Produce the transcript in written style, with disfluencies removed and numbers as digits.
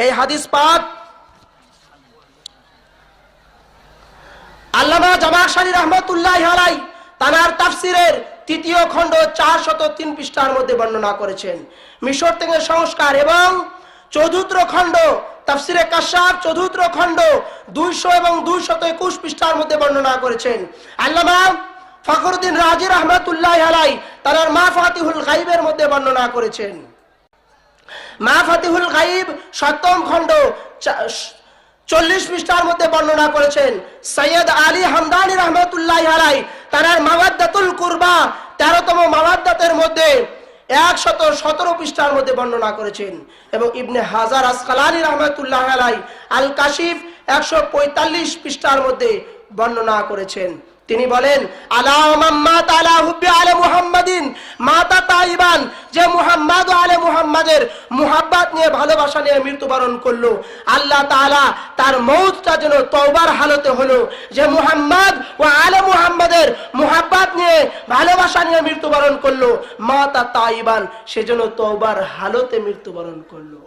এই হাদিস পাক আল্লামা জামাখশারী রাহমাতুল্লাহি আলাইহি তার তাফসীরের তৃতীয় খণ্ড 403 পৃষ্ঠার মধ্যে বর্ণনা করেছেন। মিশর থেকে সংস্কার এবং চতুর্থ খণ্ড তাফসীরে কাশাফ চতুর্থ খণ্ড 200 এবং 221 পৃষ্ঠার মধ্যে বর্ণনা করেছেন। আল্লামা ফখরুদ্দিন রাজি রাহমাতুল্লাহি আলাইহি তার মাফাতিহুল গায়বের মধ্যে বর্ণনা করেছেন। মাফাতিহুল গায়ব 7ম খণ্ড 40 পৃষ্ঠার মধ্যে বর্ণনা করেছেন। সৈয়দ আলী হামদানি রাহমাতুল্লাহি আলাইহি তার মাওয়াদ্দাতুল কুরবা 13তম মাওয়াদ্দাতের মধ্যে 117 পৃষ্ঠার মধ্যে বর্ণনা করেছেন। এবং ইবনে হাজার আসকালানি রাহমাতুল্লাহি আলাইহি আল কাশিফ 145 পৃষ্ঠার মধ্যে বর্ণনা করেছেন। তিনি বলেন আলামাম্মাত আলা হুব্বি আলে মুহাম্মাদিন মাতা তাইবান, যে মুহাম্মদ ও আলে মুহাম্মাদের মুহাব্বত নিয়ে ভালোবাসা নিয়ে মৃত্যুবরণ করলো, আল্লাহ তাআলা তার মওতটা যেন তওবার হালতে হলো। যে মুহাম্মদ ও আলে মুহাম্মাদের মুহাব্বত নিয়ে ভালোবাসা নিয়ে মৃত্যুবরণ করলো মাতা তাইবান, সে যেন তওবার হালতে মৃত্যুবরণ করলো।